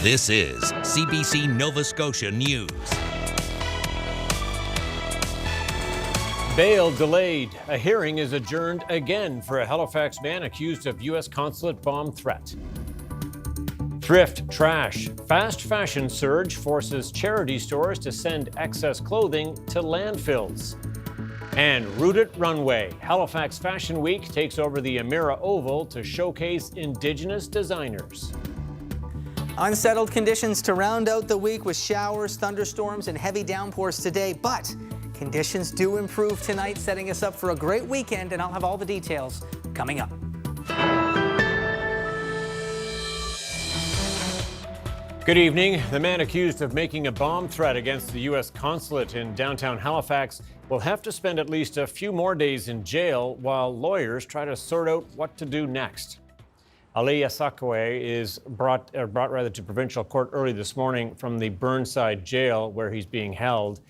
This is CBC Nova Scotia News. Bail delayed. A hearing is adjourned again for a Halifax man accused of U.S. consulate bomb threat. Thrift trash. Fast fashion surge forces charity stores to send excess clothing to landfills. And Rooted Runway. Halifax Fashion Week takes over the Emira Oval to showcase Indigenous designers. Unsettled conditions to round out the week with showers, thunderstorms, and heavy downpours today, but conditions do improve tonight, setting us up for a great weekend, and I'll have all the details coming up. Good evening. The man accused of making a bomb threat against the U.S. consulate in downtown Halifax will have to spend at least a few more days in jail while lawyers try to sort out what to do next. Ali Asakwe is brought to provincial court early this morning from the Burnside jail where he's being held.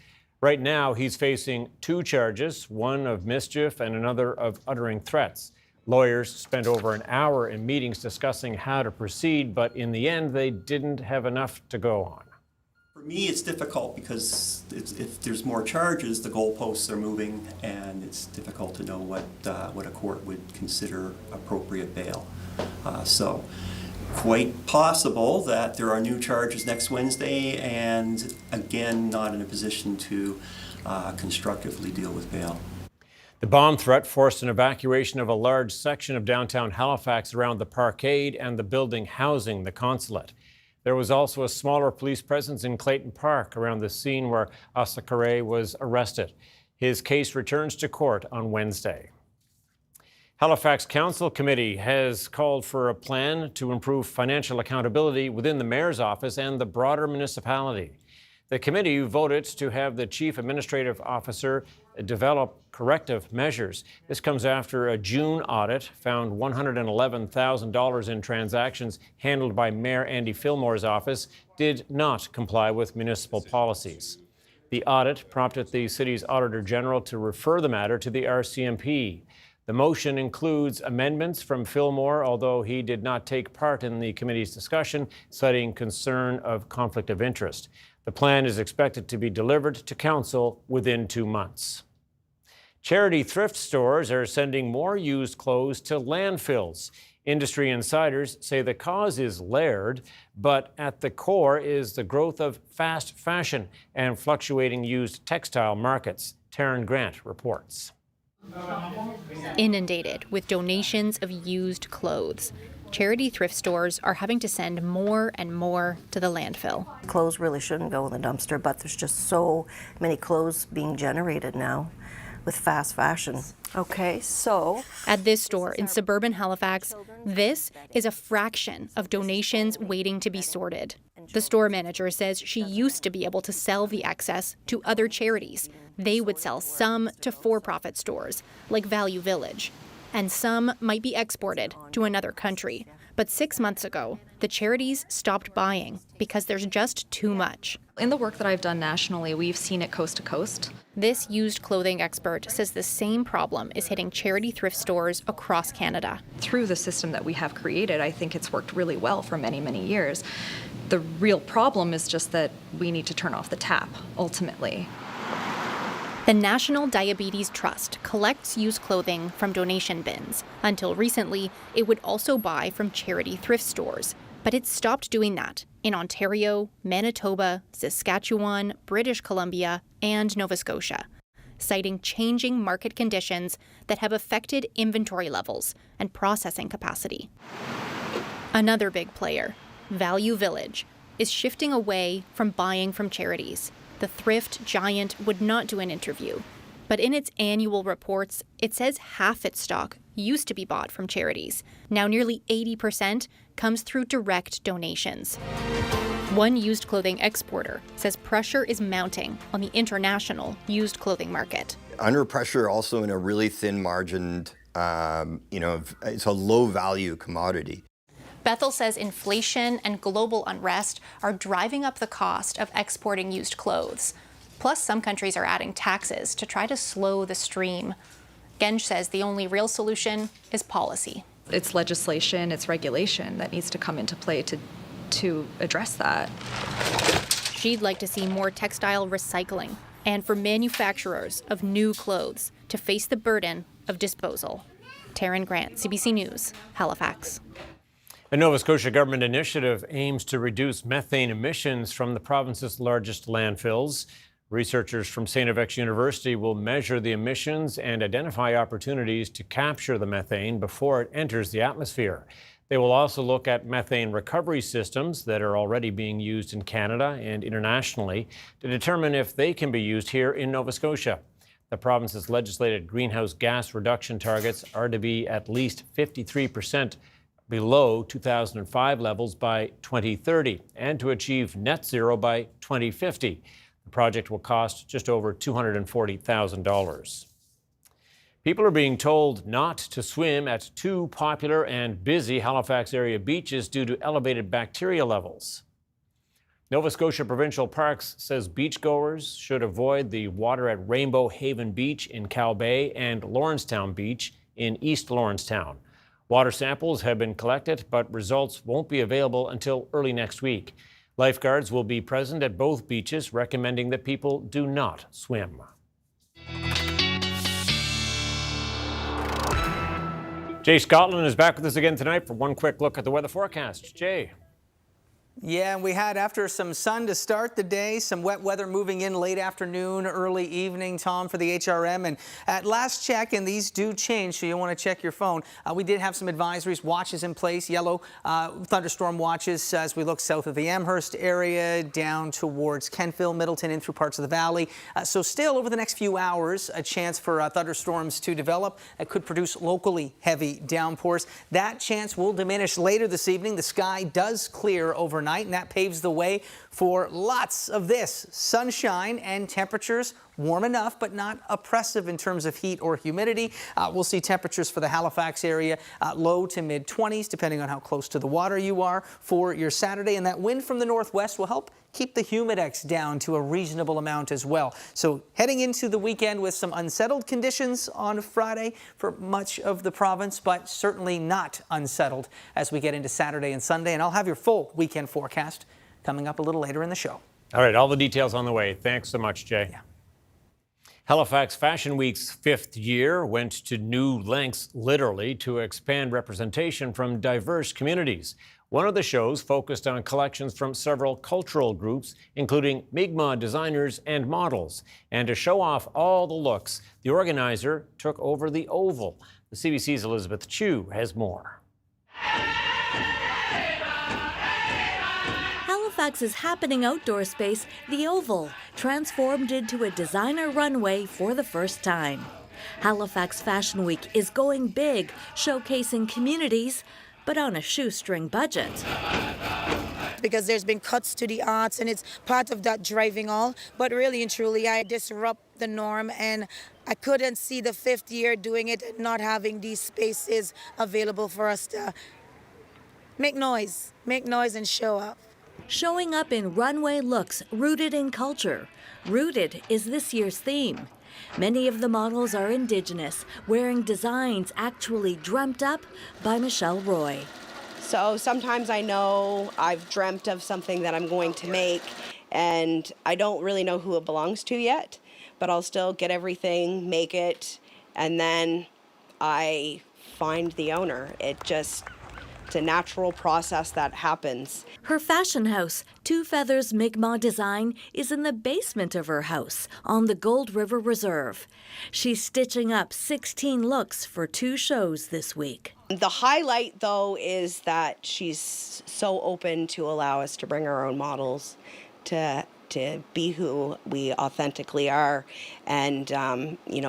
Right now, he's facing two charges, one of mischief and another of uttering threats. Lawyers spent over an hour in meetings discussing how to proceed, but in the end, they didn't have enough to go on. For me, it's difficult because if there's more charges, the goalposts are moving, and it's difficult to know what a court would consider appropriate bail. So, quite possible that there are new charges next Wednesday, and again, not in a position to constructively deal with bail. The bomb threat forced an evacuation of a large section of downtown Halifax around the parkade and the building housing the consulate. There was also a smaller police presence in Clayton Park around the scene where Asakare was arrested. His case returns to court on Wednesday. Halifax Council Committee has called for a plan to improve financial accountability within the Mayor's office and the broader municipality. The committee voted to have the Chief Administrative Officer develop corrective measures. This comes after a June audit found $111,000 in transactions handled by Mayor Andy Fillmore's office did not comply with municipal policies. The audit prompted the city's Auditor General to refer the matter to the RCMP. The motion includes amendments from Fillmore, although he did not take part in the committee's discussion, citing concern of conflict of interest. The plan is expected to be delivered to Council within 2 months. Charity thrift stores are sending more used clothes to landfills. Industry insiders say the cause is layered, but at the core is the growth of fast fashion and fluctuating used textile markets. Taryn Grant reports. Inundated with donations of used clothes, charity thrift stores are having to send more and more to the landfill. Clothes really shouldn't go in the dumpster, but there's just so many clothes being generated now with fast fashion. Okay, so at this store in suburban Halifax, this is a fraction of donations waiting to be sorted. The store manager says she used to be able to sell the excess to other charities. They would sell some to for-profit stores, like Value Village, and some might be exported to another country. But 6 months ago, the charities stopped buying because there's just too much. In the work that I've done nationally, we've seen it coast to coast. This used clothing expert says the same problem is hitting charity thrift stores across Canada. Through the system that we have created, I think it's worked really well for many, many years. The real problem is just that we need to turn off the tap, ultimately. The National Diabetes Trust collects used clothing from donation bins. Until recently, it would also buy from charity thrift stores. But it stopped doing that in Ontario, Manitoba, Saskatchewan, British Columbia, and Nova Scotia, citing changing market conditions that have affected inventory levels and processing capacity. Another big player, Value Village, is shifting away from buying from charities. The thrift giant would not do an interview, but in its annual reports, it says half its stock used to be bought from charities. Now nearly 80% comes through direct donations. One used clothing exporter says pressure is mounting on the international used clothing market. Under pressure also in a really thin margined, it's a low value commodity. Bethel says inflation and global unrest are driving up the cost of exporting used clothes. Plus, some countries are adding taxes to try to slow the stream. Genge says the only real solution is policy. It's legislation, it's regulation that needs to come into play to to address that. She'd like to see more textile recycling and for manufacturers of new clothes to face the burden of disposal. Taryn Grant, CBC News, Halifax. A Nova Scotia government initiative aims to reduce methane emissions from the province's largest landfills. Researchers from St. FX University will measure the emissions and identify opportunities to capture the methane before it enters the atmosphere. They will also look at methane recovery systems that are already being used in Canada and internationally to determine if they can be used here in Nova Scotia. The province's legislated greenhouse gas reduction targets are to be at least 53% below 2005 levels by 2030 and to achieve net zero by 2050. The project will cost just over $240,000. People are being told not to swim at two popular and busy Halifax area beaches due to elevated bacteria levels. Nova Scotia Provincial Parks says beachgoers should avoid the water at Rainbow Haven Beach in Cow Bay and Lawrencetown Beach in East Lawrencetown. Water samples have been collected, but results won't be available until early next week. Lifeguards will be present at both beaches, recommending that people do not swim. Jay Scotland is back with us again tonight for one quick look at the weather forecast. Jay. Yeah, we had, after some sun to start the day, some wet weather moving in late afternoon, early evening, Tom, for the HRM. And at last check, and these do change, so you'll want to check your phone, we did have some advisories, watches in place, yellow thunderstorm watches as we look south of the Amherst area, down towards Kentville, Middleton, in through parts of the valley. So still, over the next few hours, a chance for thunderstorms to develop that could produce locally heavy downpours. That chance will diminish later this evening. The sky does clear overnight, and that paves the way for lots of this sunshine and temperatures warm enough but not oppressive in terms of heat or humidity. We'll see temperatures for the Halifax area low to mid 20s depending on how close to the water you are for your Saturday, and that wind from the northwest will help keep the humidex down to a reasonable amount as well. So heading into the weekend with some unsettled conditions on Friday for much of the province, but certainly not unsettled as we get into Saturday and Sunday. And I'll have your full weekend forecast coming up a little later in the show. All right, all the details on the way. Thanks so much, Jay. Yeah. Halifax Fashion Week's 5th year went to new lengths, literally, to expand representation from diverse communities. One of the shows focused on collections from several cultural groups, including Mi'kmaq designers and models. And to show off all the looks, the organizer took over the Oval. The CBC's Elizabeth Chu has more. Halifax's happening outdoor space, the Oval, transformed into a designer runway for the first time. Halifax Fashion Week is going big, showcasing communities, but on a shoestring budget. Because there's been cuts to the arts and it's part of that driving all, but really and truly I disrupt the norm, and I couldn't see the 5th year doing it and not having these spaces available for us to make noise and show up. Showing up in runway looks rooted in culture. Rooted is this year's theme. Many of the models are Indigenous, wearing designs actually dreamt up by Michelle Roy. So sometimes I know I've dreamt of something that I'm going to make, and I don't really know who it belongs to yet, but I'll still get everything, make it, and then I find the owner. It's a natural process that happens. Her fashion house, Two Feathers Mi'kmaq Design, is in the basement of her house on the Gold River Reserve. She's stitching up 16 looks for 2 shows this week. The highlight, though, is that she's so open to allow us to bring our own models to be who we authentically are. And,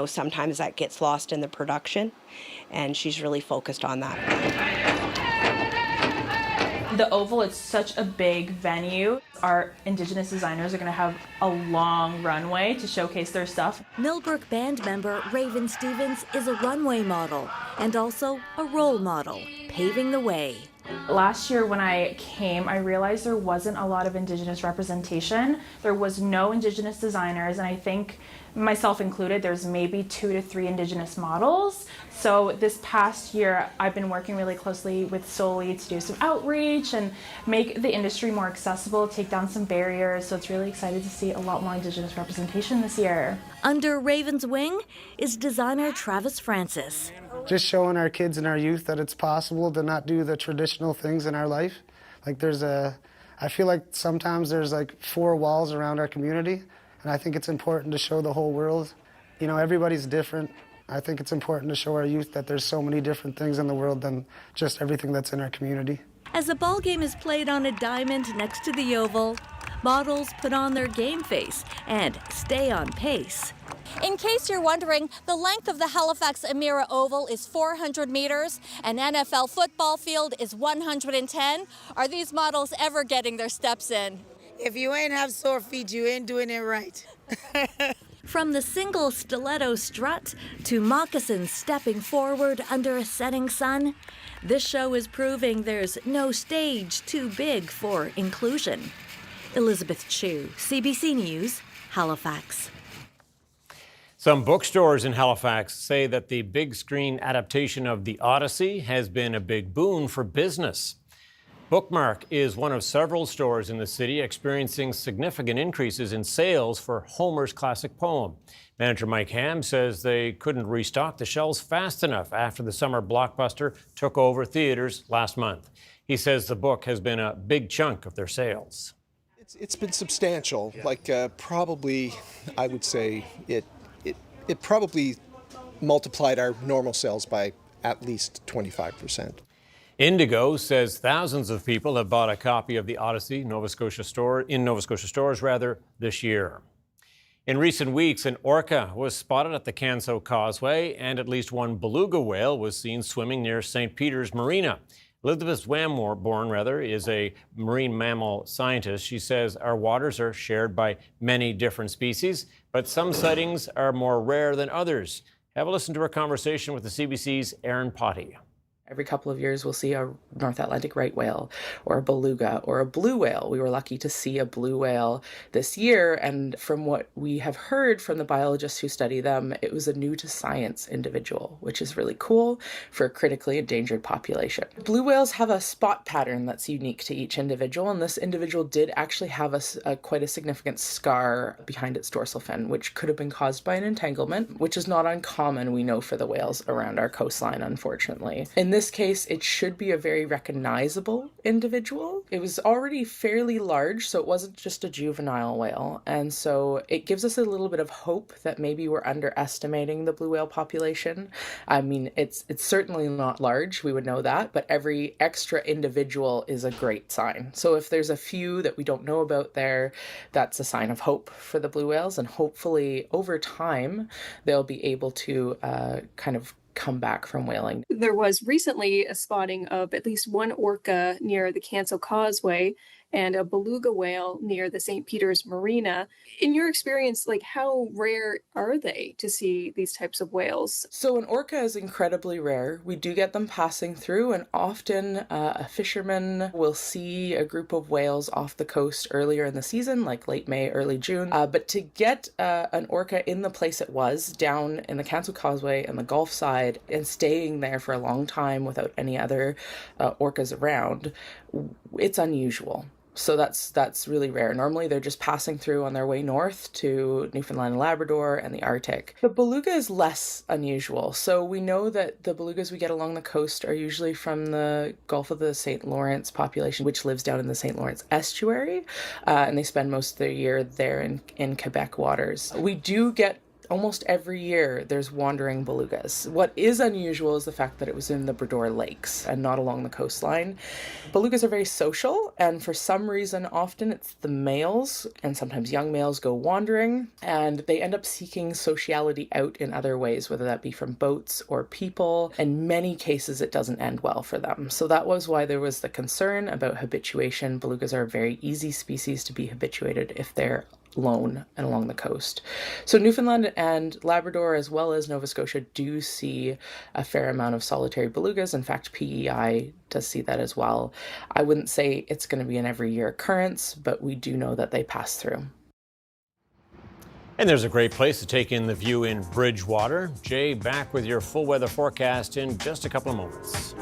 sometimes that gets lost in the production, and she's really focused on that. The Oval is such a big venue. Our Indigenous designers are going to have a long runway to showcase their stuff. Millbrook band member Raven Stevens is a runway model and also a role model, paving the way. Last year when I came, I realized there wasn't a lot of Indigenous representation. There was no Indigenous designers, and I think, myself included, there's maybe 2 to 3 Indigenous models. So this past year, I've been working really closely with Soli to do some outreach and make the industry more accessible, take down some barriers. So it's really excited to see a lot more Indigenous representation this year. Under Raven's wing is designer Travis Francis. Just showing our kids and our youth that it's possible to not do the traditional things in our life. Like I feel like sometimes there's like 4 walls around our community, and I think it's important to show the whole world. You know, everybody's different. I think it's important to show our youth that there's so many different things in the world than just everything that's in our community. As the ball game is played on a diamond next to the oval, models put on their game face and stay on pace. In case you're wondering, the length of the Halifax Emira Oval is 400 meters. An NFL football field is 110. Are these models ever getting their steps in? If you ain't have sore feet, you ain't doing it right. From the single stiletto strut to moccasins stepping forward under a setting sun, this show is proving there's no stage too big for inclusion. Elizabeth Chu, CBC News, Halifax. Some bookstores in Halifax say that the big screen adaptation of The Odyssey has been a big boon for business. Bookmark is one of several stores in the city experiencing significant increases in sales for Homer's classic poem. Manager Mike Ham says they couldn't restock the shelves fast enough after the summer blockbuster took over theaters last month. He says the book has been a big chunk of their sales. It's been substantial, probably, I would say it probably multiplied our normal sales by at least 25%. Indigo says thousands of people have bought a copy of The Odyssey in Nova Scotia stores this year. In recent weeks, an orca was spotted at the Canso Causeway, and at least one beluga whale was seen swimming near St. Peter's Marina. Elizabeth Wamborn is a marine mammal scientist. She says our waters are shared by many different species, but some sightings are more rare than others. Have a listen to our conversation with the CBC's Aaron Potty. Every couple of years, we'll see a North Atlantic right whale or a beluga or a blue whale. We were lucky to see a blue whale this year, and from what we have heard from the biologists who study them, it was a new to science individual, which is really cool for a critically endangered population. Blue whales have a spot pattern that's unique to each individual, and this individual did actually have quite a significant scar behind its dorsal fin, which could have been caused by an entanglement, which is not uncommon, we know, for the whales around our coastline, unfortunately. In this case, it should be a very recognizable individual. It was already fairly large, so it wasn't just a juvenile whale. And so it gives us a little bit of hope that maybe we're underestimating the blue whale population. I mean, it's certainly not large, we would know that, but every extra individual is a great sign. So if there's a few that we don't know about there, that's a sign of hope for the blue whales. And hopefully over time, they'll be able to kind of come back from whaling. There was recently a spotting of at least one orca near the Canso Causeway and a beluga whale near the St. Peter's Marina. In your experience, how rare are they to see these types of whales? So an orca is incredibly rare. We do get them passing through, and often a fisherman will see a group of whales off the coast earlier in the season, like late May, early June. But to get an orca in the place it was, down in the Canso Causeway and the Gulf side, and staying there for a long time without any other orcas around, it's unusual. So that's really rare. Normally they're just passing through on their way north to Newfoundland and Labrador and the Arctic. The beluga is less unusual. So we know that the belugas we get along the coast are usually from the Gulf of the St. Lawrence population, which lives down in the St. Lawrence estuary, and they spend most of their year there in Quebec waters. We do get almost every year there's wandering belugas. What is unusual is the fact that it was in the Brador Lakes and not along the coastline. Belugas are very social, and for some reason often it's the males, and sometimes young males, go wandering, and they end up seeking sociality out in other ways, whether that be from boats or people. In many cases it doesn't end well for them. So that was why there was the concern about habituation. Belugas are a very easy species to be habituated if they're alone and along the coast. So Newfoundland and Labrador, as well as Nova Scotia, do see a fair amount of solitary belugas. In fact, PEI does see that as well. I wouldn't say it's going to be an every year occurrence, but we do know that they pass through. And there's a great place to take in the view in Bridgewater. Jay, back with your full weather forecast in just a couple of moments.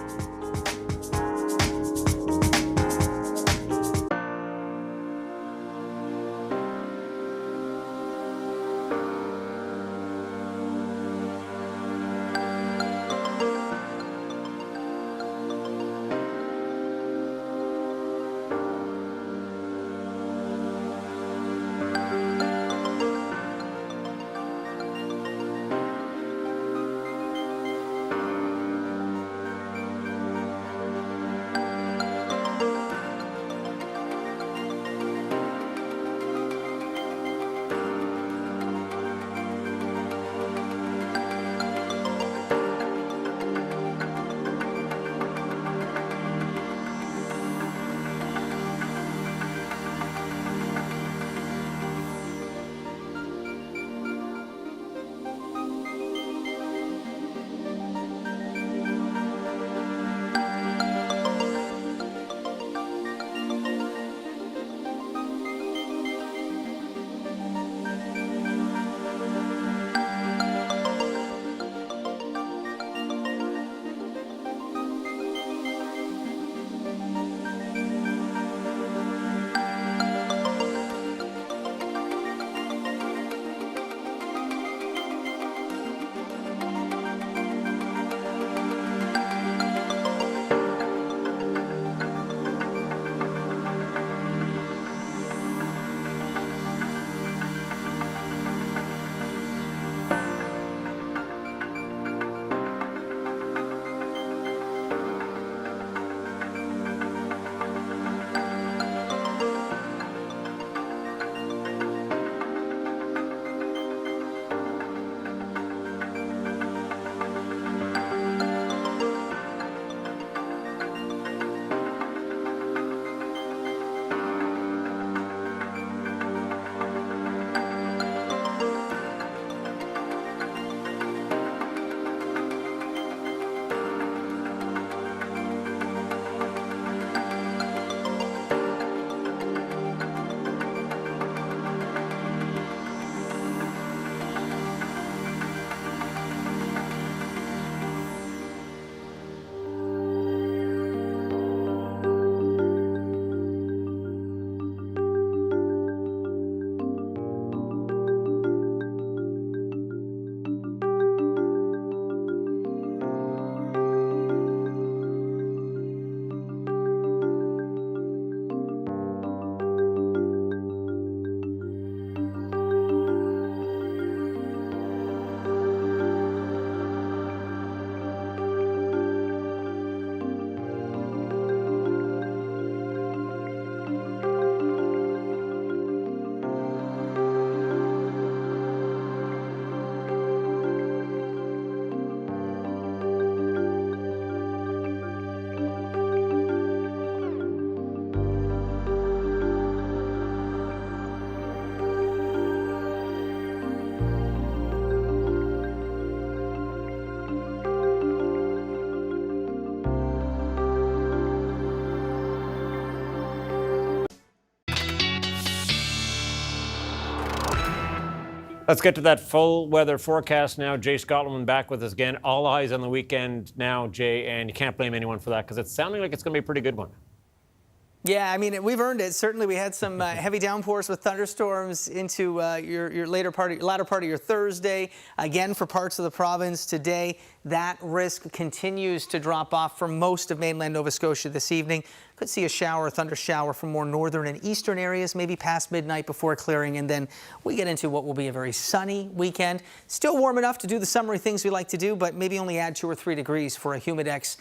Let's get to that full weather forecast now. Jay Scotland back with us again. All eyes on the weekend now, Jay, and you can't blame anyone for that because it's sounding like it's going to be a pretty good one. Yeah, I mean, we've earned it. Certainly, we had some heavy downpours with thunderstorms into your latter part of your Thursday. Again, for parts of the province today, that risk continues to drop off for most of mainland Nova Scotia this evening. Could see a shower, thunder shower from more northern and eastern areas, maybe past midnight before clearing. And then we get into what will be a very sunny weekend. Still warm enough to do the summery things we like to do, but maybe only add 2 or 3 degrees for a humidex.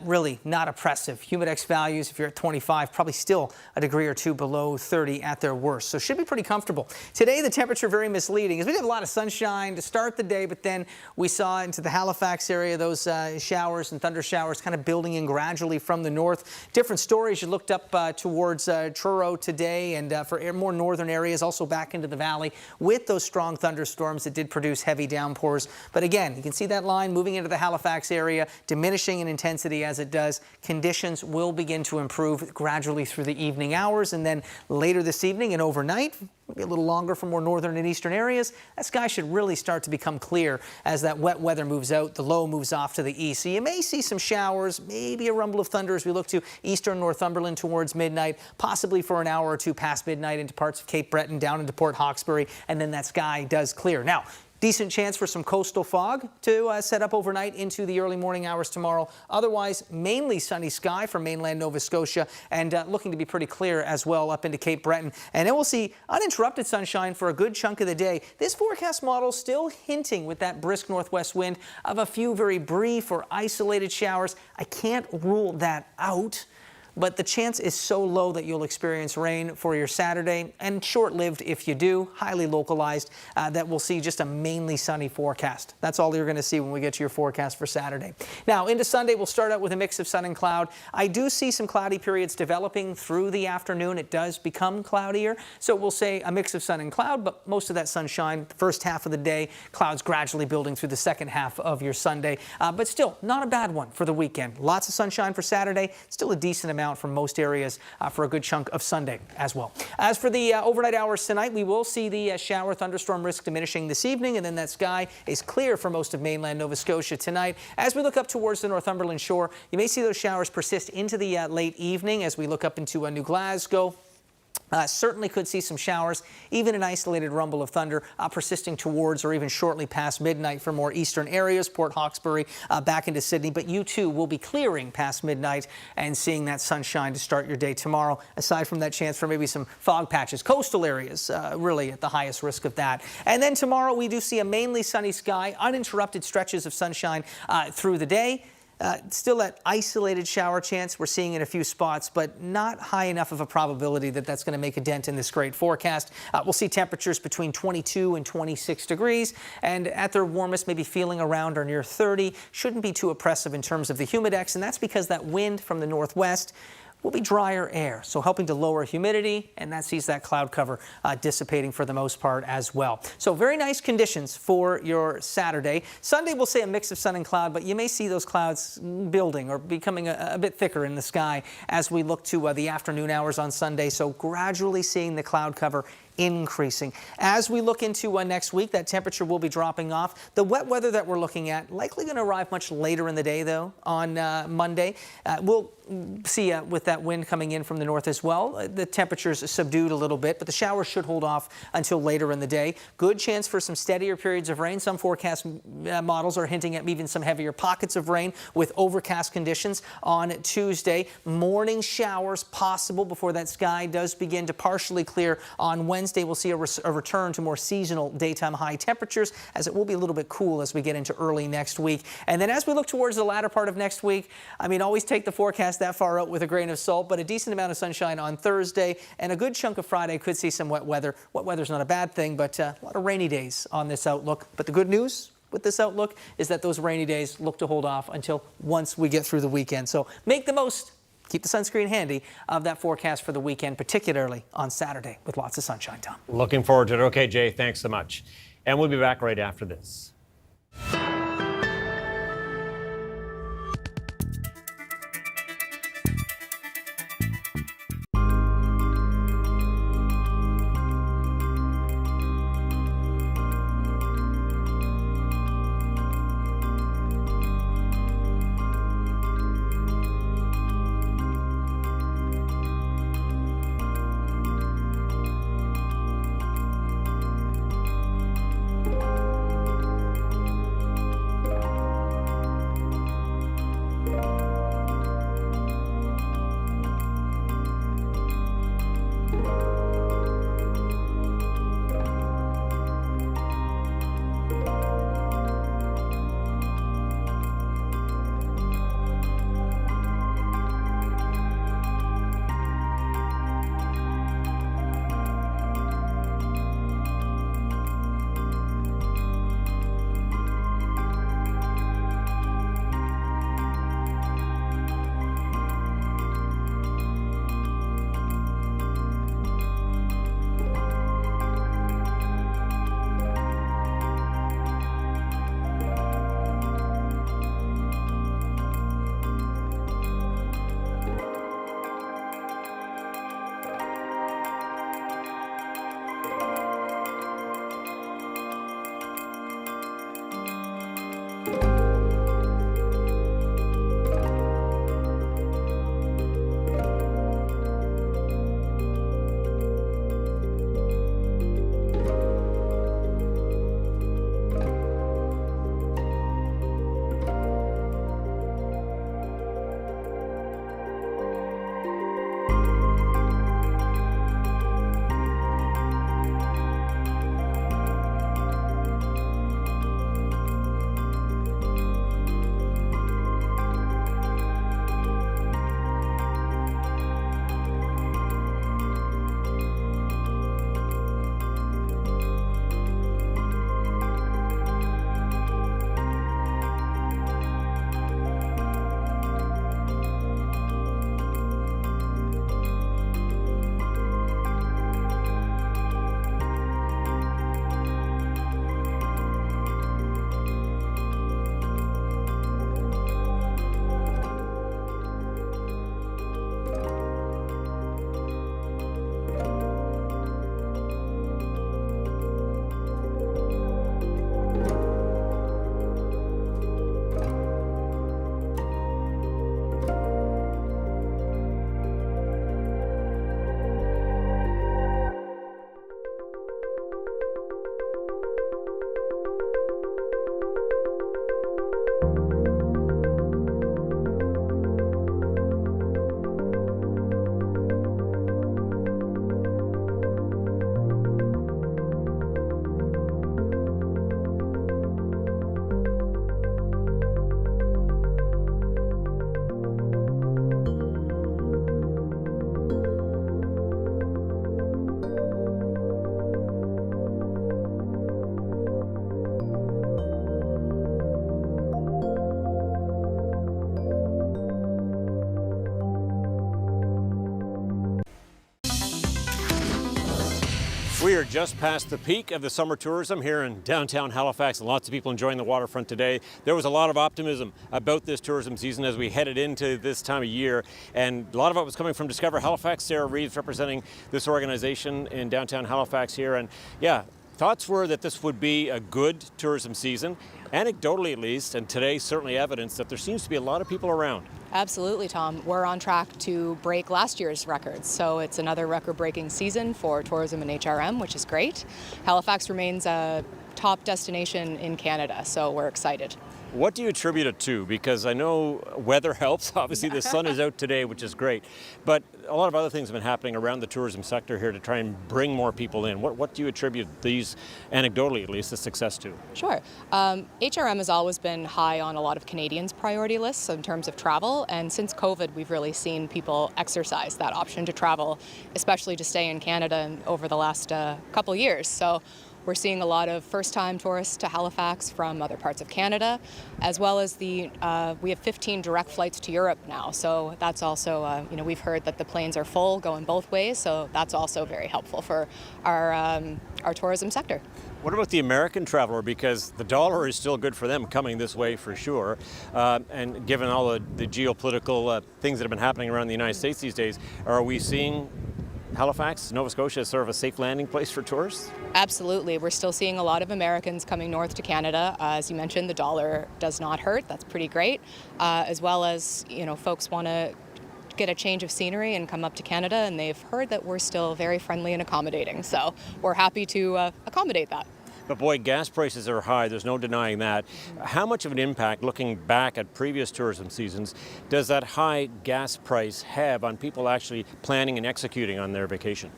Really not oppressive. Humidex values, if you're at 25, probably still a degree or 2 below 30 at their worst. So should be pretty comfortable. Today, the temperature very misleading as we have a lot of sunshine to start the day, but then we saw into the Halifax Halifax area, those showers and thunder showers kind of building in gradually from the north. Different stories. You looked up towards Truro today, and for more northern areas, also back into the valley with those strong thunderstorms that did produce heavy downpours. But again, you can see that line moving into the Halifax area, diminishing in intensity as it does. Conditions will begin to improve gradually through the evening hours, and then later this evening and overnight, maybe a little longer for more northern and eastern areas, that sky should really start to become clear as that wet weather moves out, the low moves off to the east. So you may see some showers, maybe a rumble of thunder as we look to eastern Northumberland towards midnight, possibly for an hour or two past midnight into parts of Cape Breton, down into Port Hawkesbury, and then that sky does clear. Now, decent chance for some coastal fog to set up overnight into the early morning hours tomorrow. Otherwise, mainly sunny sky for mainland Nova Scotia, and looking to be pretty clear as well up into Cape Breton. And then we'll see uninterrupted sunshine for a good chunk of the day. This forecast model still hinting with that brisk northwest wind of a few very brief or isolated showers. I can't rule that out, but the chance is so low that you'll experience rain for your Saturday, and short-lived if you do, highly localized, that we'll see just a mainly sunny forecast. That's all you're going to see when we get to your forecast for Saturday. Now, into Sunday, we'll start out with a mix of sun and cloud. I do see some cloudy periods developing through the afternoon. It does become cloudier, so we'll say a mix of sun and cloud, but most of that sunshine the first half of the day, clouds gradually building through the second half of your Sunday, but still not a bad one for the weekend. Lots of sunshine for Saturday, still a decent amount from most areas for a good chunk of Sunday as well. As for the overnight hours tonight, we will see the shower thunderstorm risk diminishing this evening, and then that sky is clear for most of mainland Nova Scotia tonight. As we look up towards the Northumberland shore, you may see those showers persist into the late evening as we look up into New Glasgow. Certainly could see some showers, even an isolated rumble of thunder persisting towards or even shortly past midnight for more eastern areas, Port Hawkesbury, back into Sydney. But you too will be clearing past midnight and seeing that sunshine to start your day tomorrow, aside from that chance for maybe some fog patches. Coastal areas really at the highest risk of that. And then tomorrow we do see a mainly sunny sky, uninterrupted stretches of sunshine through the day. Still that isolated shower chance we're seeing in a few spots, but not high enough of a probability that that's going to make a dent in this great forecast. We'll see temperatures between 22 and 26 degrees, and at their warmest, maybe feeling around or near 30. Shouldn't be too oppressive in terms of the humidex, and that's because that wind from the northwest will be drier air, so helping to lower humidity, and that sees that cloud cover dissipating for the most part as well. So very nice conditions for your Saturday. Sunday we'll say a mix of sun and cloud, but you may see those clouds building or becoming a bit thicker in the sky as we look to the afternoon hours on Sunday, so gradually seeing the cloud cover increasing. As we look into next week, that temperature will be dropping off. The wet weather that we're looking at likely going to arrive much later in the day, though, on Monday. We'll see with that wind coming in from the north as well, the temperatures subdued a little bit, but the showers should hold off until later in the day. Good chance for some steadier periods of rain. Some forecast models are hinting at even some heavier pockets of rain with overcast conditions on Tuesday. Morning showers possible before that sky does begin to partially clear on Wednesday. We'll see a return to more seasonal daytime high temperatures, as it will be a little bit cool as we get into early next week. And then as we look towards the latter part of next week, I mean, always take the forecast that far out with a grain of salt, but a decent amount of sunshine on Thursday, and a good chunk of Friday could see some wet weather. Wet weather's not a bad thing, but a lot of rainy days on this outlook. But the good news with this outlook is that those rainy days look to hold off until once we get through the weekend. So make the most. Keep the sunscreen handy of that forecast for the weekend, particularly on Saturday with lots of sunshine, Tom. Looking forward to it. Okay, Jay, thanks so much. And we'll be back right after this. are just past the peak of the summer tourism here in downtown Halifax, and lots of people enjoying the waterfront today. There was a lot of optimism about this tourism season as we headed into this time of year, and a lot of it was coming from Discover Halifax. Sarah Reeves representing this organization in downtown Halifax here, and yeah, thoughts were that this would be a good tourism season, anecdotally at least, and today certainly evidence that there seems to be a lot of people around. Absolutely, Tom. We're on track to break last year's records, so it's another record-breaking season for tourism and HRM, which is great. Halifax remains a top destination in Canada, so we're excited. What do you attribute it to? Because I know weather helps. Obviously, the sun is out today, which is great. But a lot of other things have been happening around the tourism sector here to try and bring more people in. What do you attribute these, anecdotally at least, the success to? Sure. HRM has always been high on a lot of Canadians' priority lists in terms of travel. And since COVID, we've really seen people exercise that option to travel, especially to stay in Canada over the last couple years. So we're seeing a lot of first-time tourists to Halifax from other parts of Canada, as well as we have 15 direct flights to Europe now. So that's also, we've heard that the planes are full going both ways. So that's also very helpful for our tourism sector. What about the American traveler? Because the dollar is still good for them coming this way for sure. And given all the geopolitical things that have been happening around the United States these days, are we seeing Halifax, Nova Scotia, is sort of a safe landing place for tourists? Absolutely. We're still seeing a lot of Americans coming north to Canada. As you mentioned, the dollar does not hurt. That's pretty great. As well as, folks want to get a change of scenery and come up to Canada, and they've heard that we're still very friendly and accommodating. So we're happy to accommodate that. But boy, gas prices are high, there's no denying that. How much of an impact, looking back at previous tourism seasons, does that high gas price have on people actually planning and executing on their vacation?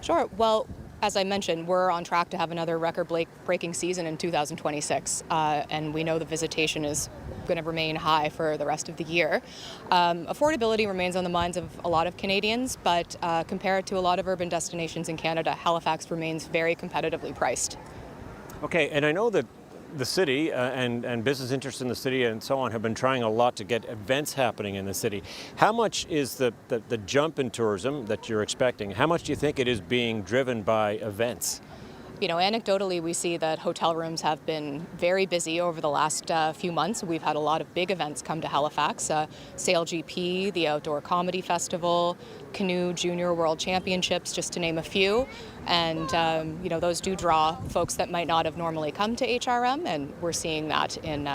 Sure. Well, as I mentioned, we're on track to have another record-breaking season in 2026, and we know the visitation is going to remain high for the rest of the year. Affordability remains on the minds of a lot of Canadians, but compared to a lot of urban destinations in Canada, Halifax remains very competitively priced. Okay, and I know that the city and business interests in the city and so on have been trying a lot to get events happening in the city. How much is the jump in tourism that you're expecting, how much do you think it is being driven by events? Anecdotally, we see that hotel rooms have been very busy over the last few months. We've had a lot of big events come to Halifax, Sail GP, the Outdoor Comedy Festival, Canoe Junior World Championships, just to name a few. And, those do draw folks that might not have normally come to HRM, and we're seeing that in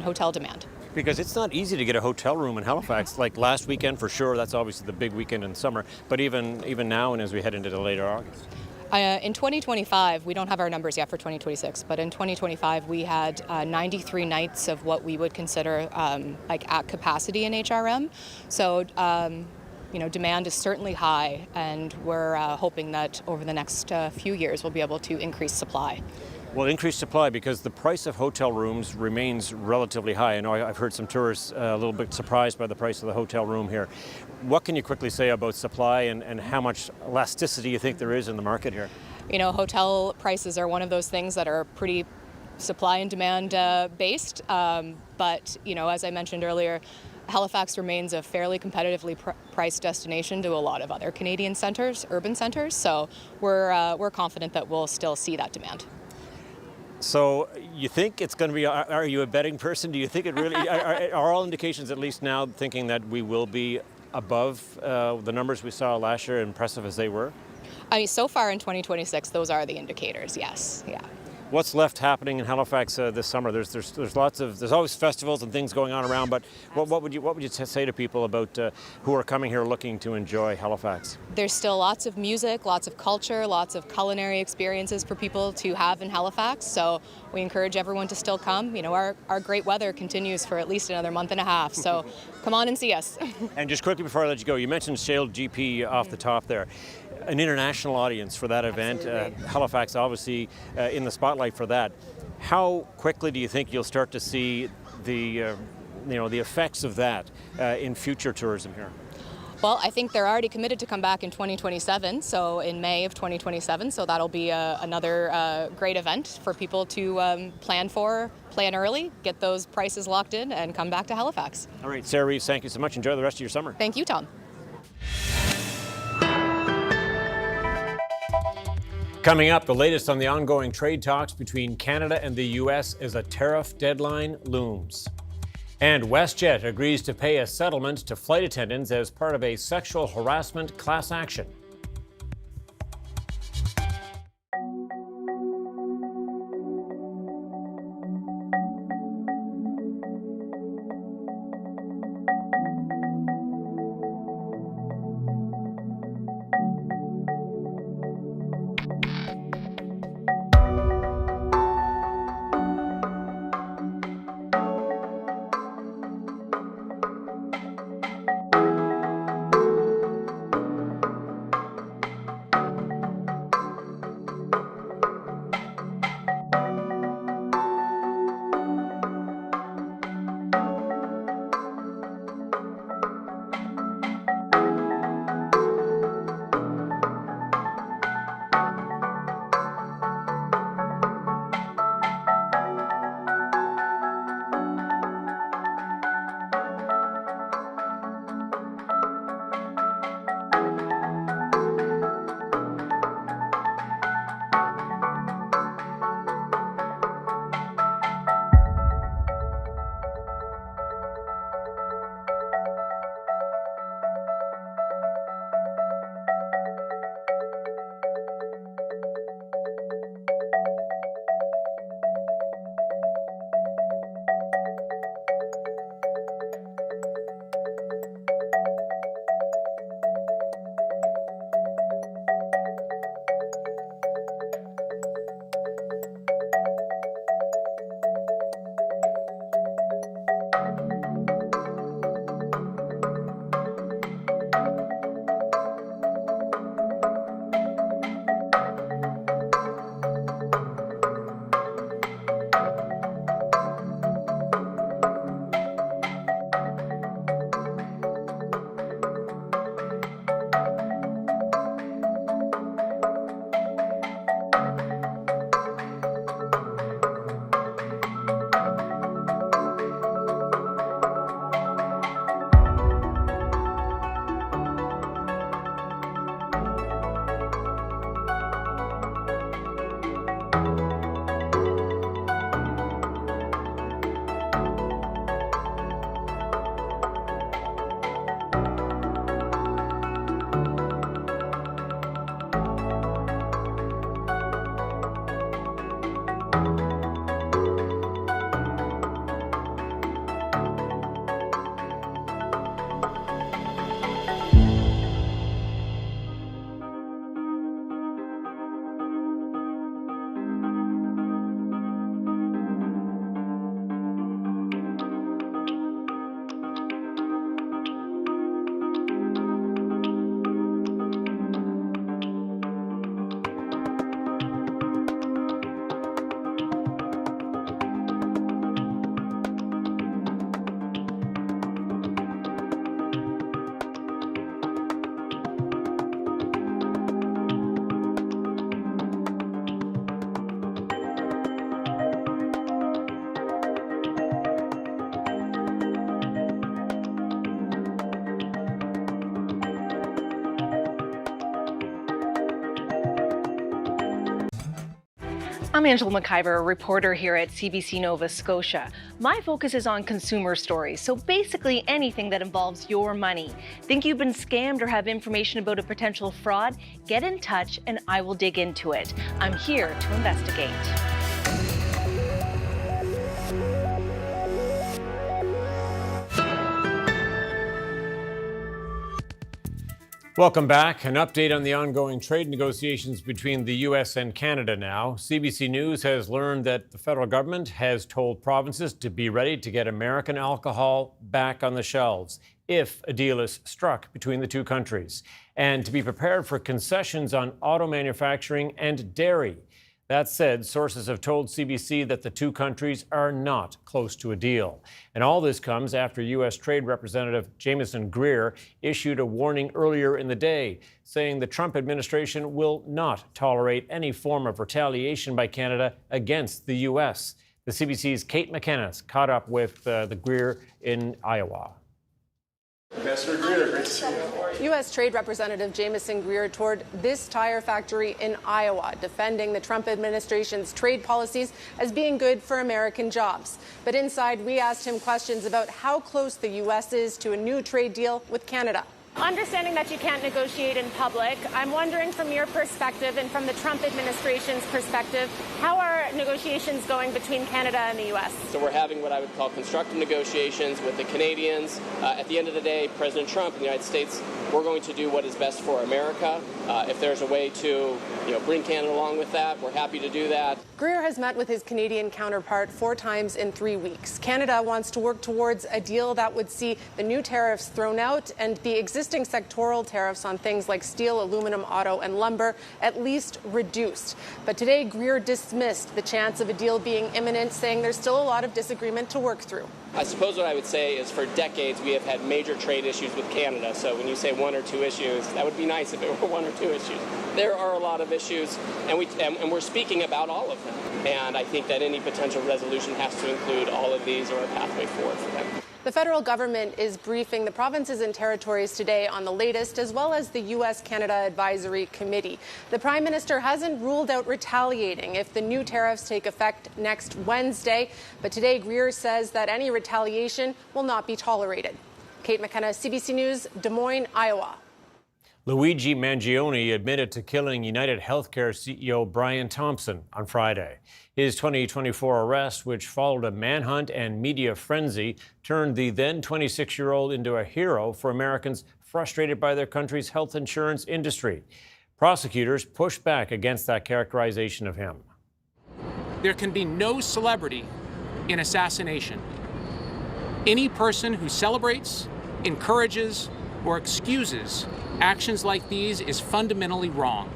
hotel demand. Because it's not easy to get a hotel room in Halifax, like last weekend for sure, that's obviously the big weekend in summer, but even now and as we head into the later August. In 2025, we don't have our numbers yet for 2026, but in 2025 we had 93 nights of what we would consider at capacity in HRM. So, demand is certainly high, and we're hoping that over the next few years we'll be able to increase supply. Well, increased supply because the price of hotel rooms remains relatively high. I know I've heard some tourists a little bit surprised by the price of the hotel room here. What can you quickly say about supply and how much elasticity you think there is in the market here? Hotel prices are one of those things that are pretty supply and demand based. But, as I mentioned earlier, Halifax remains a fairly competitively priced destination to a lot of other Canadian centers, urban centers. So we're confident that we'll still see that demand. So you think it's going to be, are you a betting person? Do you think it really, are all indications at least now thinking that we will be above the numbers we saw last year, impressive as they were? So far in 2026, those are the indicators, yes, yeah. What's left happening in Halifax this summer? There's always festivals and things going on around, but what would you say to people about who are coming here looking to enjoy Halifax? There's still lots of music, lots of culture, lots of culinary experiences for people to have in Halifax. So we encourage everyone to still come. Our great weather continues for at least another month and a half. So come on and see us. And just quickly before I let you go, you mentioned Sail GP off the top there. An international audience for that event. Halifax obviously in the spotlight for that. How quickly do you think you'll start to see the effects of that in future tourism here? Well, I think they're already committed to come back in 2027, so in May of 2027. So that'll be another great event for people to plan early, get those prices locked in, and come back to Halifax. All right, Sarah Reeves, thank you so much. Enjoy the rest of your summer. Thank you, Tom. Coming up, the latest on the ongoing trade talks between Canada and the U.S. as a tariff deadline looms. And WestJet agrees to pay a settlement to flight attendants as part of a sexual harassment class action. I'm Angela McIver, a reporter here at CBC Nova Scotia. My focus is on consumer stories, so basically anything that involves your money. Think you've been scammed or have information about a potential fraud? Get in touch and I will dig into it. I'm here to investigate. Welcome back. An update on the ongoing trade negotiations between the U.S. and Canada now. CBC News has learned that the federal government has told provinces to be ready to get American alcohol back on the shelves if a deal is struck between the two countries, and to be prepared for concessions on auto manufacturing and dairy. That said, sources have told CBC that the two countries are not close to a deal. And all this comes after U.S. Trade Representative Jamieson Greer issued a warning earlier in the day, saying the Trump administration will not tolerate any form of retaliation by Canada against the U.S. The CBC's Kate McKenna's caught up with the Greer in Iowa. Mr. Greer, great to see you. U.S. Trade Representative Jamieson Greer toured this tire factory in Iowa, defending the Trump administration's trade policies as being good for American jobs. But inside, we asked him questions about how close the U.S. is to a new trade deal with Canada. Understanding that you can't negotiate in public, I'm wondering from your perspective and from the Trump administration's perspective, how are negotiations going between Canada and the U.S.? So we're having what I would call constructive negotiations with the Canadians. At the end of the day, President Trump in the United States, we're going to do what is best for America. If there's a way to bring Canada along with that, we're happy to do that. Greer has met with his Canadian counterpart 4 times in 3 weeks. Canada wants to work towards a deal that would see the new tariffs thrown out and the existing sectoral tariffs on things like steel, aluminum, auto, and lumber at least reduced. But today, Greer dismissed the chance of a deal being imminent, saying there's still a lot of disagreement to work through. I suppose what I would say is for decades we have had major trade issues with Canada. So when you say 1 or 2 issues, that would be nice if it were 1 or 2 issues. There are a lot of issues, and we're speaking about all of them. And I think that any potential resolution has to include all of these or a pathway forward for them. The federal government is briefing the provinces and territories today on the latest, as well as the U.S.-Canada Advisory Committee. The Prime Minister hasn't ruled out retaliating if the new tariffs take effect next Wednesday, but today Greer says that any retaliation will not be tolerated. Kate McKenna, CBC News, Des Moines, Iowa. Luigi Mangione admitted to killing United Healthcare CEO Brian Thompson on Friday. His 2024 arrest, which followed a manhunt and media frenzy, turned the then 26-year-old into a hero for Americans frustrated by their country's health insurance industry. Prosecutors pushed back against that characterization of him. There can be no celebrity in assassination. Any person who celebrates, encourages, or excuses actions like these is fundamentally wrong.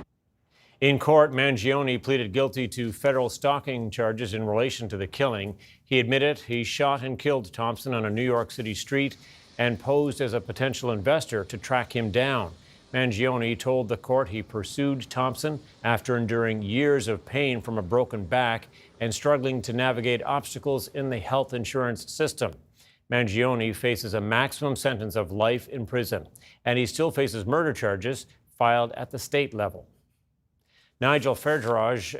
In court, Mangione pleaded guilty to federal stalking charges in relation to the killing. He admitted he shot and killed Thompson on a New York City street and posed as a potential investor to track him down. Mangione told the court he pursued Thompson after enduring years of pain from a broken back and struggling to navigate obstacles in the health insurance system. Mangione faces a maximum sentence of life in prison, and he still faces murder charges filed at the state level. Nigel Farage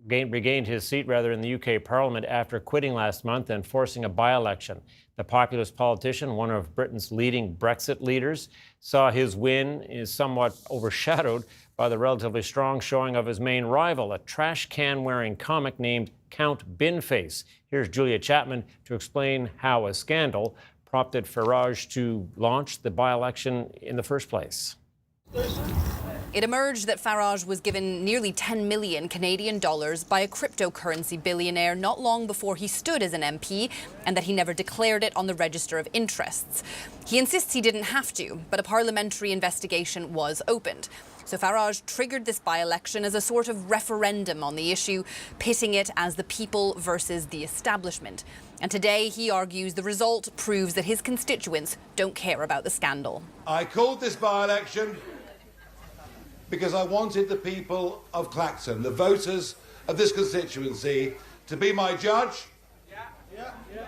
regained his seat in the UK Parliament after quitting last month and forcing a by-election. The populist politician, one of Britain's leading Brexit leaders, saw his win is somewhat overshadowed by the relatively strong showing of his main rival, a trash can-wearing comic named Count Binface. Here's Julia Chapman to explain how a scandal prompted Farage to launch the by-election in the first place. It emerged that Farage was given nearly 10 million Canadian dollars by a cryptocurrency billionaire not long before he stood as an MP, and that he never declared it on the Register of Interests. He insists he didn't have to, but a parliamentary investigation was opened. So Farage triggered this by-election as a sort of referendum on the issue, pitting it as the people versus the establishment. And today he argues the result proves that his constituents don't care about the scandal. I called this by-election because I wanted the people of Clacton, the voters of this constituency, to be my judge,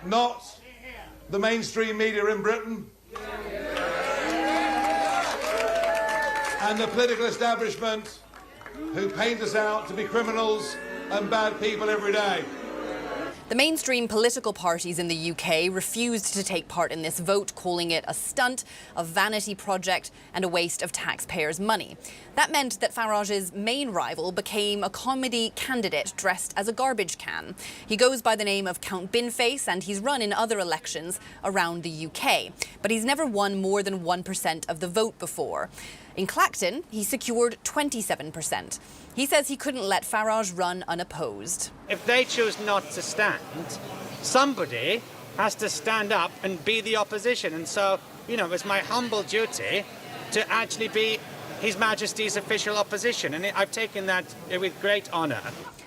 not the mainstream media in Britain and the political establishment who paint us out to be criminals and bad people every day. The mainstream political parties in the UK refused to take part in this vote, calling it a stunt, a vanity project and a waste of taxpayers' money. That meant that Farage's main rival became a comedy candidate dressed as a garbage can. He goes by the name of Count Binface and he's run in other elections around the UK. But he's never won more than 1% of the vote before. In Clacton, he secured 27%. He says he couldn't let Farage run unopposed. If they choose not to stand, somebody has to stand up and be the opposition. And so, it's my humble duty to actually be His Majesty's official opposition. And I've taken that with great honour.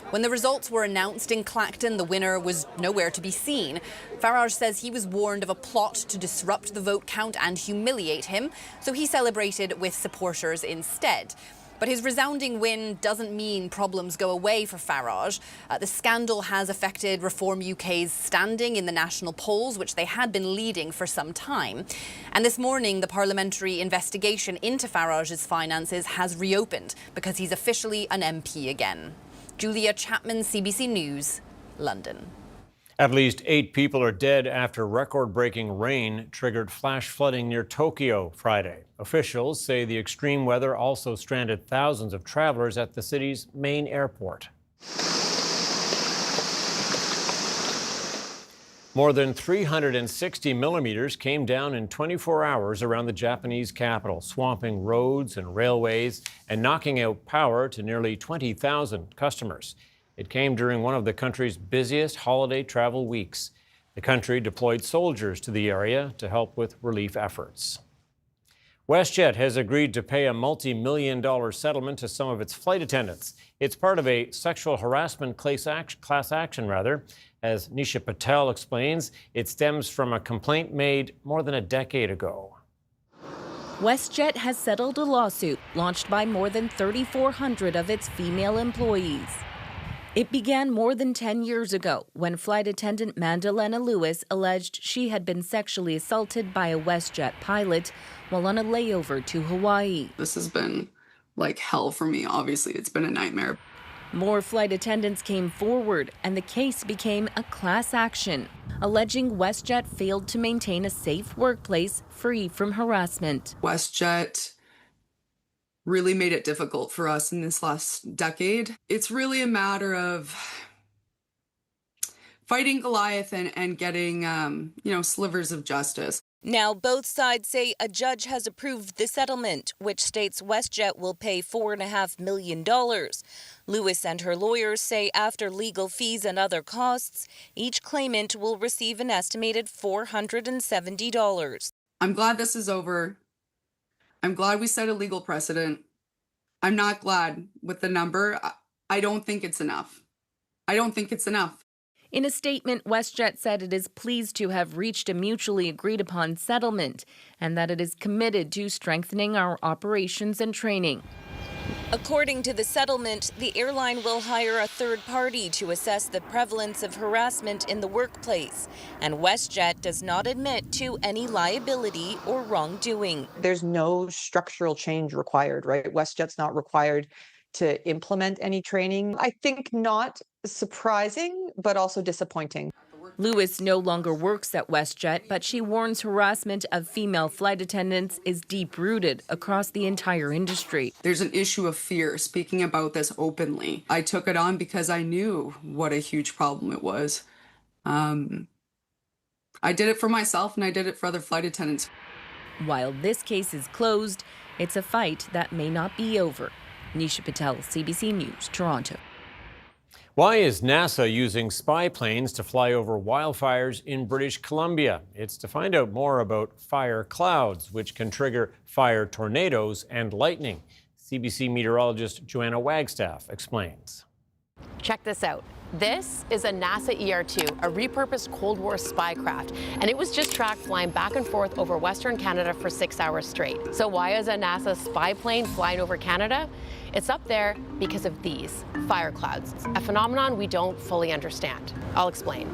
When the results were announced in Clacton, the winner was nowhere to be seen. Farage says he was warned of a plot to disrupt the vote count and humiliate him, so he celebrated with supporters instead. But his resounding win doesn't mean problems go away for Farage. The scandal has affected Reform UK's standing in the national polls, which they had been leading for some time. And this morning, the parliamentary investigation into Farage's finances has reopened because he's officially an MP again. Julia Chapman, CBC News, London. At least 8 people are dead after record-breaking rain triggered flash flooding near Tokyo Friday. Officials say the extreme weather also stranded thousands of travelers at the city's main airport. More than 360 millimeters came down in 24 hours around the Japanese capital, swamping roads and railways and knocking out power to nearly 20,000 customers. It came during one of the country's busiest holiday travel weeks. The country deployed soldiers to the area to help with relief efforts. WestJet has agreed to pay a multi-million-dollar settlement to some of its flight attendants. It's part of a sexual harassment class action. As Nisha Patel explains, it stems from a complaint made more than a decade ago. WestJet has settled a lawsuit launched by more than 3,400 of its female employees. It began more than 10 years ago when flight attendant Mandalena Lewis alleged she had been sexually assaulted by a WestJet pilot while on a layover to Hawaii. This has been like hell for me, obviously. It's been a nightmare. More flight attendants came forward and the case became a class action, alleging WestJet failed to maintain a safe workplace free from harassment. WestJet really made it difficult for us in this last decade. It's really a matter of fighting Goliath and getting, slivers of justice. Now, both sides say a judge has approved the settlement, which states WestJet will pay $4.5 million. Lewis and her lawyers say after legal fees and other costs, each claimant will receive an estimated $470. I'm glad this is over. I'm glad we set a legal precedent. I'm not glad with the number. I don't think it's enough. In a statement, WestJet said it is pleased to have reached a mutually agreed upon settlement and that it is committed to strengthening our operations and training. According to the settlement, the airline will hire a third party to assess the prevalence of harassment in the workplace, and WestJet does not admit to any liability or wrongdoing. There's no structural change required, right? WestJet's not required to implement any training. I think not surprising, but also disappointing. Lewis no longer works at WestJet, but she warns harassment of female flight attendants is deep-rooted across the entire industry. There's an issue of fear speaking about this openly. I took it on because I knew what a huge problem it was. I did it for myself and I did it for other flight attendants. While this case is closed, it's a fight that may not be over. Nisha Patel, CBC News, Toronto. Why is NASA using spy planes to fly over wildfires in British Columbia? It's to find out more about fire clouds, which can trigger fire tornadoes and lightning. CBC meteorologist Joanna Wagstaff explains. Check this out. This is a NASA ER-2, a repurposed Cold War spy craft, and it was just tracked flying back and forth over Western Canada for 6 hours straight. So why is a NASA spy plane flying over Canada? It's up there because of these fire clouds, a phenomenon we don't fully understand. I'll explain.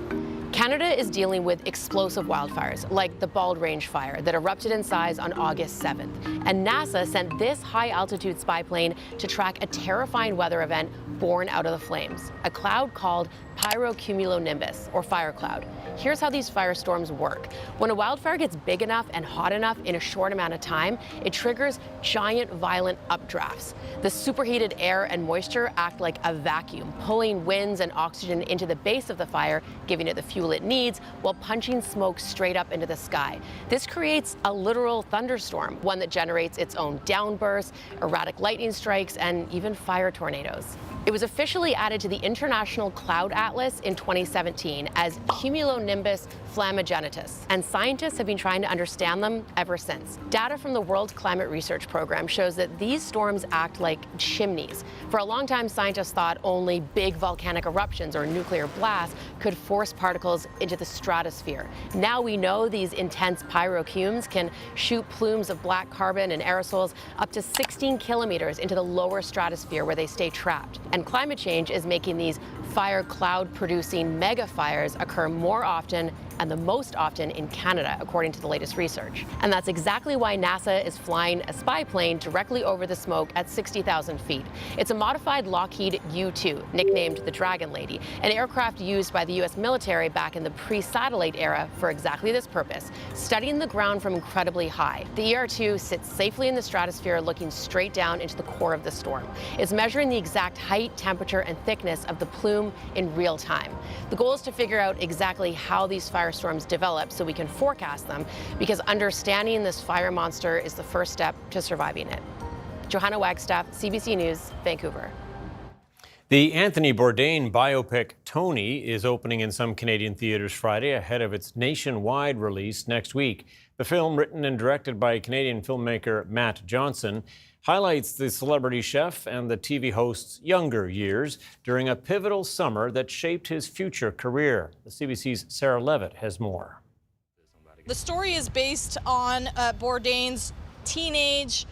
Canada is dealing with explosive wildfires, like the Bald Range fire that erupted in size on August 7th. And NASA sent this high-altitude spy plane to track a terrifying weather event born out of the flames, a cloud called pyrocumulonimbus, or fire cloud. Here's how these firestorms work. When a wildfire gets big enough and hot enough in a short amount of time, it triggers giant, violent updrafts. The superheated air and moisture act like a vacuum, pulling winds and oxygen into the base of the fire, giving it the fuel it needs, while punching smoke straight up into the sky. This creates a literal thunderstorm, one that generates its own downbursts, erratic lightning strikes, and even fire tornadoes. It was officially added to the International Cloud Atlas in 2017 as cumulonimbus flammagenitus, and scientists have been trying to understand them ever since. Data from the World Climate Research Program shows that these storms act like chimneys. For a long time, scientists thought only big volcanic eruptions or nuclear blasts could force particles into the stratosphere. Now we know these intense pyrocumes can shoot plumes of black carbon and aerosols up to 16 kilometers into the lower stratosphere where they stay trapped. And climate change is making these fire cloud producing mega fires occur more often and the most often in Canada, according to the latest research. And that's exactly why NASA is flying a spy plane directly over the smoke at 60,000 feet. It's a modified Lockheed U-2, nicknamed the Dragon Lady, an aircraft used by the U.S. military back in the pre-satellite era for exactly this purpose, studying the ground from incredibly high. The ER-2 sits safely in the stratosphere, looking straight down into the core of the storm. It's measuring the exact height, temperature, and thickness of the plume in real time. The goal is to figure out exactly how these firestorms develop so we can forecast them, because understanding this fire monster is the first step to surviving it. Johanna Wagstaff, CBC News, Vancouver. The Anthony Bourdain biopic Tony is opening in some Canadian theaters Friday ahead of its nationwide release next week. The film, written and directed by Canadian filmmaker Matt Johnson, highlights the celebrity chef and the TV host's younger years during a pivotal summer that shaped his future career. The CBC's Sarah Levitt has more. The story is based on Bourdain's teenage,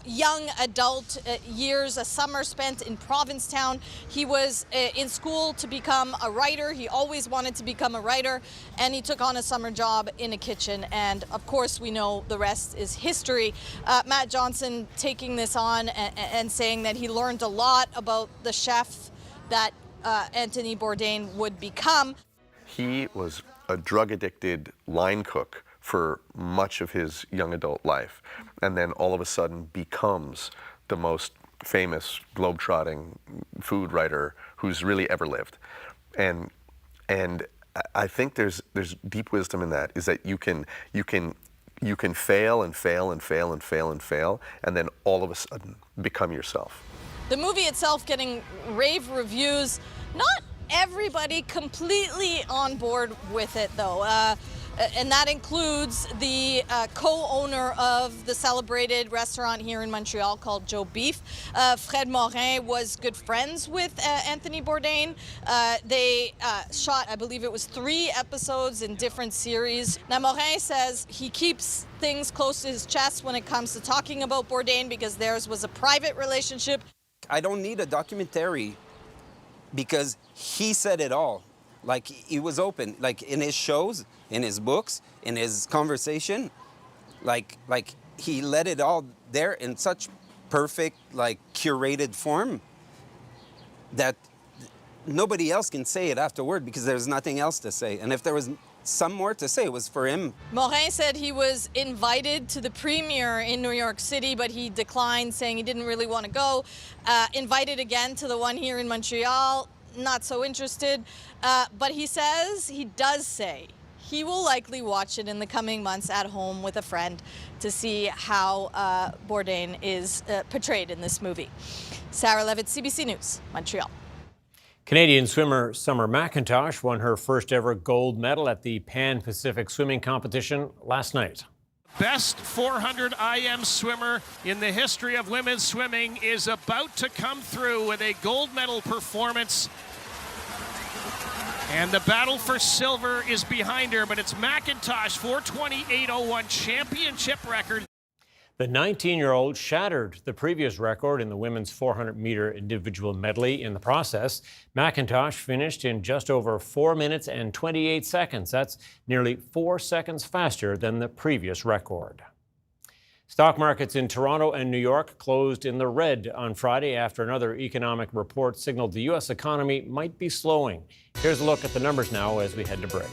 young adult years, a summer spent in Provincetown. He was in school to become a writer. He always wanted to become a writer, and he took on a summer job in a kitchen. And of course, we know the rest is history. Matt Johnson taking this on and saying that he learned a lot about the chef that Anthony Bourdain would become. He was a drug-addicted line cook for much of his young adult life, and then all of a sudden becomes the most famous globetrotting food writer who's really ever lived. And I think there's deep wisdom in that, is that you can fail and fail and fail and fail and fail, and then all of a sudden become yourself. The movie itself getting rave reviews. Not everybody completely on board with it, though. And that includes the co-owner of the celebrated restaurant here in Montreal called Joe Beef. Fred Morin was good friends with Anthony Bourdain. They shot, I believe it was 3 episodes in different series. Now, Morin says he keeps things close to his chest when it comes to talking about Bourdain because theirs was a private relationship. I don't need a documentary because he said it all. Like, he was open, like in his shows, in his books, in his conversation, like he let it all there in such perfect, like, curated form that nobody else can say it afterward because there's nothing else to say. And if there was some more to say, it was for him. Morin said he was invited to the premiere in New York City, but he declined, saying he didn't really want to go. Invited again to the one here in Montreal, not so interested. But he does say he will likely watch it in the coming months at home with a friend to see how Bourdain is portrayed in this movie. Sarah Levitt, CBC News, Montreal. Canadian swimmer Summer McIntosh won her first ever gold medal at the Pan-Pacific Swimming Competition last night. Best 400 IM swimmer in the history of women's swimming is about to come through with a gold medal performance. And the battle for silver is behind her, but it's McIntosh, 4:28.01 championship record. The 19-year-old shattered the previous record in the women's 400-meter individual medley in the process. McIntosh finished in just over 4 minutes and 28 seconds. That's nearly 4 seconds faster than the previous record. Stock markets in Toronto and New York closed in the red on Friday after another economic report signaled the U.S. economy might be slowing. Here's a look at the numbers now as we head to break.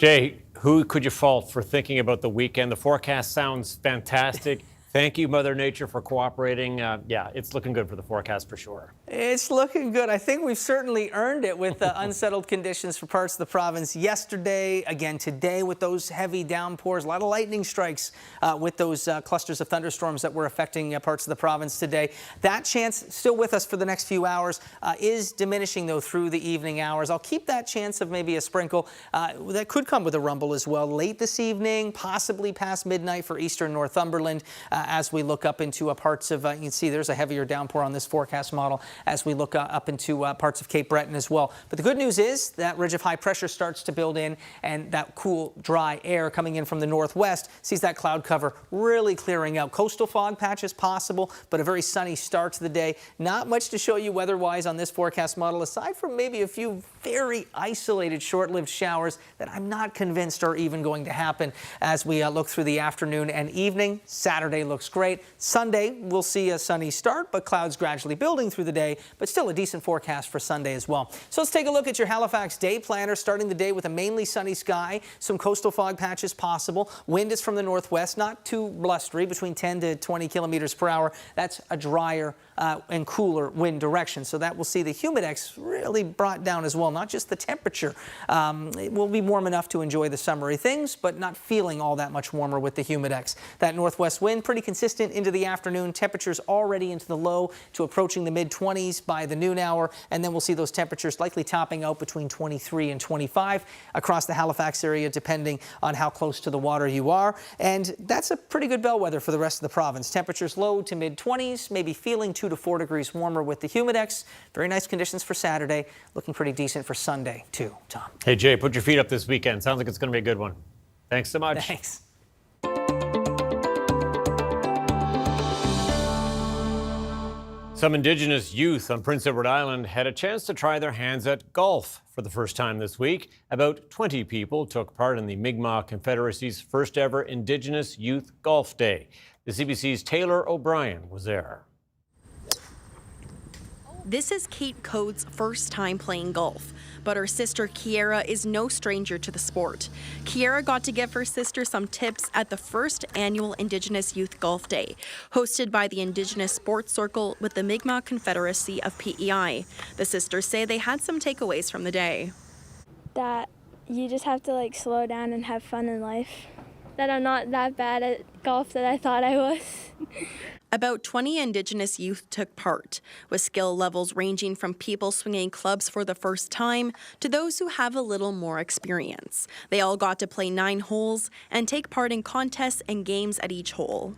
Jay, who could you fault for thinking about the weekend? The forecast sounds fantastic. Thank you, Mother Nature, for cooperating. Yeah, it's looking good for the forecast for sure. It's looking good. I think we've certainly earned it with unsettled conditions for parts of the province yesterday. Again, today with those heavy downpours, a lot of lightning strikes with those clusters of thunderstorms that were affecting parts of the province today. That chance still with us for the next few hours is diminishing, though, through the evening hours. I'll keep that chance of maybe a sprinkle that could come with a rumble as well late this evening, possibly past midnight for eastern Northumberland. As we look up into parts of, you can see there's a heavier downpour on this forecast model as we look up into parts of Cape Breton as well. But the good news is that ridge of high pressure starts to build in, and that cool, dry air coming in from the northwest sees that cloud cover really clearing out. Coastal fog patches possible, but a very sunny start to the day. Not much to show you weather-wise on this forecast model, aside from maybe a few very isolated short-lived showers that I'm not convinced are even going to happen as we look through the afternoon and evening. Saturday looks great. Sunday, we'll see a sunny start, but clouds gradually building through the day, but still a decent forecast for Sunday as well. So let's take a look at your Halifax day planner, starting the day with a mainly sunny sky, some coastal fog patches possible. Wind is from the northwest, not too blustery, between 10 to 20 kilometers per hour. That's a drier and cooler wind direction. So that will see the humidex really brought down as well, not just the temperature. It will be warm enough to enjoy the summery things, but not feeling all that much warmer with the humidex. That northwest wind pretty consistent into the afternoon. Temperatures already into the low to approaching the mid-20s by the noon hour, and then we'll see those temperatures likely topping out between 23 and 25 across the Halifax area, depending on how close to the water you are. And that's a pretty good bellwether for the rest of the province. Temperatures low to mid-20s, maybe feeling 2 to 4 degrees warmer with the humidex. Very nice conditions for Saturday, looking pretty decent for Sunday too, Tom. Hey, Jay, put your feet up this weekend. Sounds like it's going to be a good one. Thanks so much. Thanks. Some Indigenous youth on Prince Edward Island had a chance to try their hands at golf for the first time this week. About 20 people took part in the Mi'kmaq Confederacy's first ever Indigenous Youth Golf Day. The CBC's Taylor O'Brien was there. This is Kate Code's first time playing golf, but her sister Kiera is no stranger to the sport. Kiera got to give her sister some tips at the first annual Indigenous Youth Golf Day, hosted by the Indigenous Sports Circle with the Mi'kmaq Confederacy of PEI. The sisters say they had some takeaways from the day. That you just have to slow down and have fun in life. That I'm not that bad at golf that I thought I was. About 20 Indigenous youth took part, with skill levels ranging from people swinging clubs for the first time to those who have a little more experience. They all got to play 9 holes and take part in contests and games at each hole.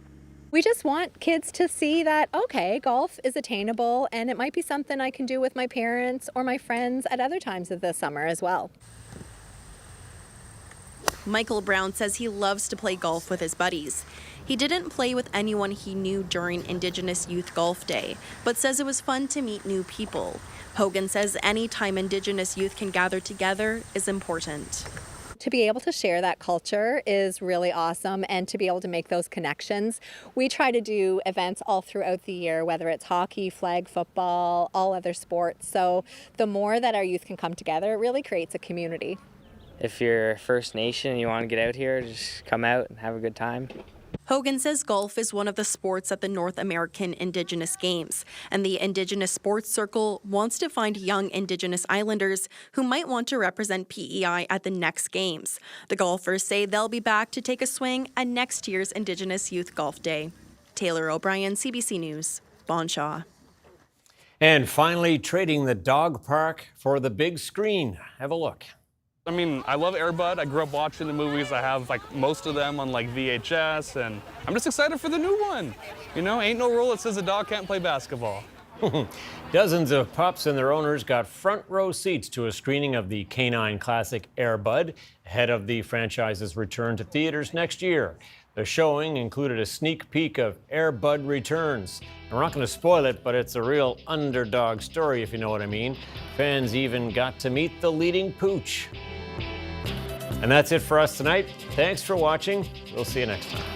We just want kids to see that, okay, golf is attainable and it might be something I can do with my parents or my friends at other times of the summer as well. Michael Brown says he loves to play golf with his buddies. He didn't play with anyone he knew during Indigenous Youth Golf Day, but says it was fun to meet new people. Hogan says any time Indigenous youth can gather together is important. To be able to share that culture is really awesome, and to be able to make those connections. We try to do events all throughout the year, whether it's hockey, flag football, all other sports. So the more that our youth can come together, it really creates a community. If you're First Nation and you want to get out here, just come out and have a good time. Hogan says golf is one of the sports at the North American Indigenous Games, and the Indigenous Sports Circle wants to find young Indigenous Islanders who might want to represent PEI at the next Games. The golfers say they'll be back to take a swing at next year's Indigenous Youth Golf Day. Taylor O'Brien, CBC News, Bon Shaw. And finally, trading the dog park for the big screen. Have a look. I mean, I love Air Bud. I grew up watching the movies. I have most of them on VHS, and I'm just excited for the new one. You know, ain't no rule that says a dog can't play basketball. Dozens of pups and their owners got front row seats to a screening of the canine classic Air Bud ahead of the franchise's return to theaters next year. The showing included a sneak peek of Air Bud Returns. I'm not going to spoil it, but it's a real underdog story, if you know what I mean. Fans even got to meet the leading pooch. And that's it for us tonight. Thanks for watching. We'll see you next time.